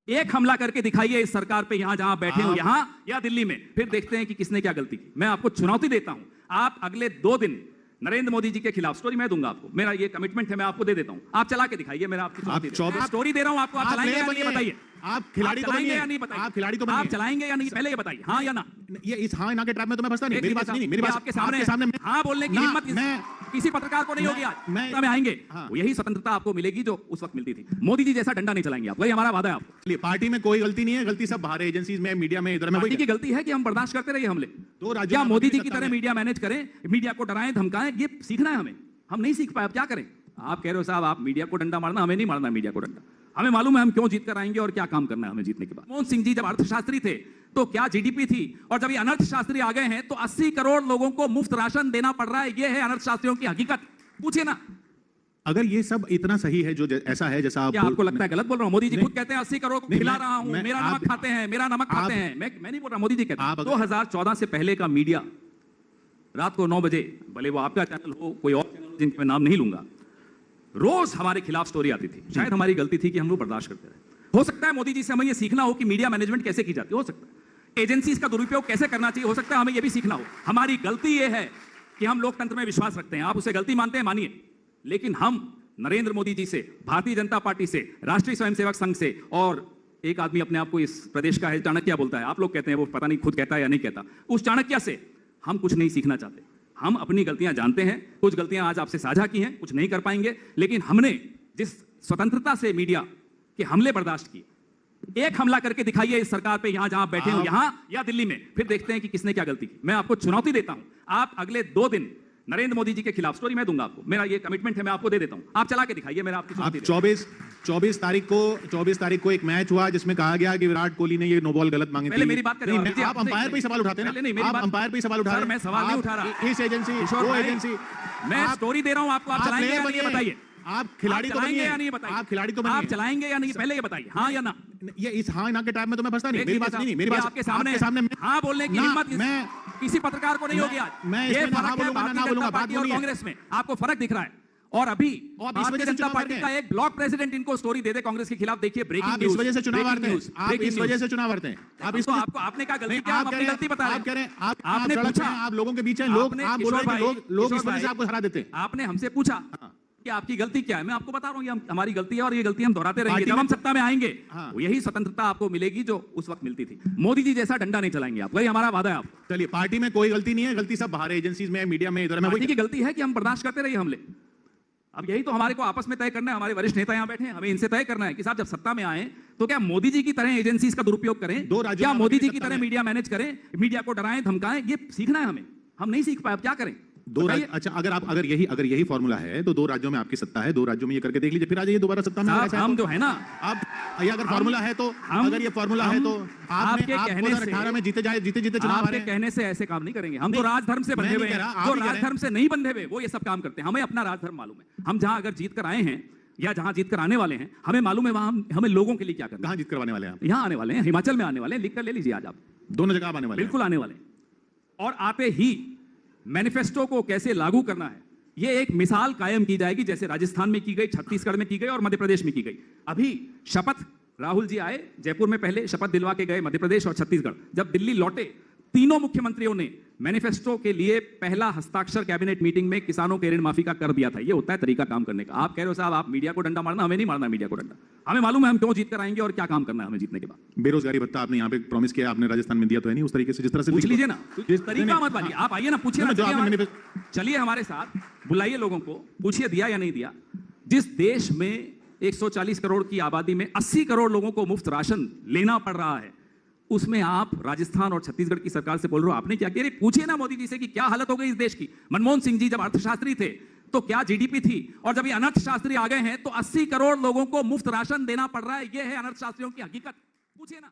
एक हमला करके दिखाइए इस सरकार पे, यहां जहां बैठे हो, यहां या दिल्ली में, फिर देखते हैं कि किसने क्या गलती की। मैं आपको चुनौती देता हूं, आप अगले 2 दिन नरेंद्र मोदी जी के खिलाफ स्टोरी मैं दूंगा आपको, मेरा ये कमिटमेंट है, मैं आपको दे देता हूं, आप चला के दिखाइए। मेरा आपकी स्टोरी दे रहा हूं आपको, आप चलाएंगे या नहीं बताइए। आप खिलाड़ी तो बनिए या नहीं बताइए। आप खिलाड़ी तो बनिए। आप चलाएंगे या नहीं पहले ये बताइए, हाँ या ना। ये इस हाँ ना के ट्रैप में तो मैं फंसता नहीं। मेरी बात नहीं, मेरी बात आपके सामने हाँ बोलने की हिम्मत किसी पत्रकार को नहीं होगी। आज में आएंगे, यही स्वतंत्रता आपको मिलेगी जो उस वक्त मिलती थी। मोदी जी जैसा डंडा नहीं चलाएंगे आप, वही हमारा वादा है आपको। पार्टी में कोई गलती नहीं है, गलती सब बाहर एजेंसीज में, मीडिया में, इधर में। पार्टी की गलती है कि हम बर्दाश्त करते रहिए हमले। क्या मोदी जी की तरह मीडिया मैनेज करें, मीडिया को डराएं धमकाएं, ये सीखना है हमें। हम नहीं सीख पाए, अब क्या करें। आप कह रहे हो साहब आप मीडिया को डंडा मारना, हमें नहीं मारना मीडिया को डंडा। हमें मालूम है हम क्यों जीत कर आएंगे और क्या काम करना है हमें जीतने के बाद। मनमोहन सिंह जी जब अर्थशास्त्री थे तो क्या जीडीपी थी, और जब ये अनर्थशास्त्री आ गए हैं तो 80 करोड़ लोगों को मुफ्त राशन देना पड़ रहा है। ये है अनर्थशास्त्रियों की हकीकत, पूछिए ना। अगर ये सब इतना सही है जो ऐसा है जैसा क्या आपको लगता है गलत बोल रहा हूं? मोदी जी खुद कहते हैं 80 करोड़ को खिला रहा हूं, मेरा नमक खाते हैं, मेरा नमक खाते हैं। मैं नहीं बोल रहा, मोदी जी कहते हैं। 2014 से पहले का मीडिया रात को 9 बजे, भले वो आपका चैनल हो कोई और चैनल जिनके मैं नाम नहीं लूंगा, रोज हमारे खिलाफ स्टोरी आती थी। शायद हमारी गलती थी कि हम लोग बर्दाश्त करते रहे। हो सकता है मोदी जी से हमें ये सीखना हो कि मीडिया मैनेजमेंट कैसे की जाती है, हो सकता है एजेंसीज का दुरुपयोग कैसे करना चाहिए, हो सकता है हमें ये भी सीखना हो। हमारी गलती ये है कि हम लोकतंत्र में विश्वास रखते हैं। आप उसे गलती मानते हैं मानिए, लेकिन हम नरेंद्र मोदी जी से, भारतीय जनता पार्टी से, राष्ट्रीय स्वयंसेवक संघ से, और एक आदमी अपने आप को इस प्रदेश का है चाणक्य बोलता है, आप लोग कहते हैं, वो पता नहीं खुद कहता है या नहीं कहता, उस चाणक्य से हम कुछ नहीं सीखना चाहते। हम अपनी गलतियां जानते हैं, कुछ गलतियां आज आपसे साझा की हैं, कुछ नहीं कर पाएंगे, लेकिन हमने जिस स्वतंत्रता से मीडिया के हमले बर्दाश्त किए, एक हमला करके दिखाइए इस सरकार पे, यहां जहां बैठे हो, यहां या दिल्ली में, फिर देखते हैं कि किसने क्या गलती की। मैं आपको चुनौती देता हूं, आप अगले 2 दिन नरेंद्र मोदी जी के खिलाफ स्टोरी मैं दूंगा आपको, मेरा ये कमिटमेंट है, मैं आपको दे देता हूं, आप चला के दिखाइए। मेरा आपकी 24 तारीख को एक मैच हुआ जिसमें कहा गया कि विराट कोहली ने ये नो बॉल गलत मांगी थी। पहले मेरी बात करें, आप अंपायर पे ही सवाल उठाते हैं ना, आप अंपायर पे ही सवाल उठा रहे हैं। मैं सवाल नहीं उठा रहा, इस एजेंसी वो एजेंसी, मैं स्टोरी दे रहा हूं आपको, आप चलाएंगे या नहीं बताइए। आप खिलाड़ी तो बनिए या नहीं बताइए। आप खिलाड़ी तो बनिए, आप चलाएंगे या नहीं पहले ये बताइए, हाँ या ना। ये इस हाँ ना के टाइम में तो मैं फंसता नहीं। मेरी बात नहीं, मेरी बात आपके सामने हाँ बोलने की हिम्मत किसी पत्रकार को नहीं होगी आज। ये फर्क है भारतीय जनता पार्टी और कांग्रेस में, आपको फर्क दिख रहा है। और अभी भारतीय जनता पार्टी का एक ब्लॉक प्रेसिडेंट इनको स्टोरी दे दे कांग्रेस के खिलाफ, देखिए ब्रेकिंग न्यूज। इस वजह से चुनाव हारते हैं, आप इस वजह से चुनाव हारते हैं। आप इसको आपको आपने क्या गलती किया, आप अपनी गलती बता रहे हैं। आप कह रहे हैं आपने पूछा, आप लोगों के बीच हैं लोग, आप बोल रहे हैं लोग इस वजह से आपको हरा देते हैं। आपने हमसे पूछा कि आपकी गलती क्या है, मैं आपको बता रहा हूँ हमारी गलती है और ये गलती हम दोहराते रहेंगे। जब हम सत्ता में आएंगे यही स्वतंत्रता आपको मिलेगी जो उस वक्त मिलती थी। मोदी जी जैसा डंडा नहीं चलाएंगे आप, वही हमारा वादा है आप। चलिए, पार्टी में कोई गलती नहीं है, गलती सब बाहर एजेंसीज में, मीडिया में, इधर में। पार्टी की गलती है कि हम बर्दाश्त करते रहिए हमले। अब यही तो हमारे को आपस में तय करना है, हमारे वरिष्ठ नेता यहाँ बैठे हैं, हमें इनसे तय करना है कि साहब जब सत्ता में आए तो क्या मोदी जी की तरह एजेंसीज का दुरुपयोग करें, क्या मोदी जी की तरह मीडिया मैनेज करें, मीडिया को डराएं धमकाएं, ये सीखना है हमें। हम नहीं सीख पाए, अब क्या करें। अच्छा, अगर यही फॉर्मूला है तो 2 राज्यों में आपकी सत्ता है, 2 राज्यों में ये करके देख लीजिए, फिर आ जाइए दोबारा सत्ता में। हम जो है ना, आप ये अगर फॉर्मूला है तो, अगर ये फॉर्मूला है तो आपके कहने से 2018 में जीते चुनाव आपके कहने से ऐसे काम नहीं करेंगे। हम तो राजधर्म से बंधे हुए हैं, जो राजधर्म से नहीं बंधे हुए वो ये सब काम करते हैं। हमें अपना राजधर्म मालूम है, हम जहां अगर जीत कर आए हैं या जहां जीत कर आने वाले हैं, हमें मालूम है वहां हमें लोगों के लिए क्या करना। कहां जीत करवाने वाले हैं? यहाँ आने वाले हैं, हिमाचल में आने वाले हैं, लिख कर ले लीजिए आज आप। दोनों जगह आने वाले, बिल्कुल आने वाले। और आते ही मैनिफेस्टो को कैसे लागू करना है, यह एक मिसाल कायम की जाएगी, जैसे राजस्थान में की गई, छत्तीसगढ़ में की गई और मध्य प्रदेश में की गई। अभी शपथ राहुल जी आए जयपुर में, पहले शपथ दिलवा के गए मध्य प्रदेश और छत्तीसगढ़। जब दिल्ली लौटे, तीनों मुख्यमंत्रियों ने मैनिफेस्टो के लिए पहला हस्ताक्षर कैबिनेट मीटिंग में किसानों के ऋण माफी का कर दिया था। ये होता है तरीका काम करने का। आप कह रहे हो साहब आप मीडिया को डंडा मारना, हमें नहीं मारना मीडिया को डंडा। हमें मालूम है हम क्यों जीत कर आएंगे और क्या काम करना है हमें जीतने के बाद। बेरोजगारी भत्ता आपने यहाँ पे प्रॉमिस किया, आपने राजस्थान में दिया तो है नहीं उस तरीके से, जिस तरह से पूछ लीजिए ना, जिस तरीका मत बाजिए, आप आइए ना, पूछिए, चलिए हमारे साथ, बुलाइए लोगों को, पूछिए दिया या नहीं दिया। जिस देश में 140 करोड़ की आबादी में 80 करोड़ लोगों को मुफ्त राशन लेना पड़ रहा है, उसमें आप राजस्थान और छत्तीसगढ़ की सरकार से बोल रहे हो आपने क्या किया। पूछिए ना मोदी जी से कि क्या हालत हो गई इस देश की। मनमोहन सिंह जी जब अर्थशास्त्री थे तो क्या जीडीपी थी, और जब ये अनर्थशास्त्री आ गए हैं तो 80 करोड़ लोगों को मुफ्त राशन देना पड़ रहा है। ये है अनर्थशास्त्रियों की हकीकत, पूछिए ना।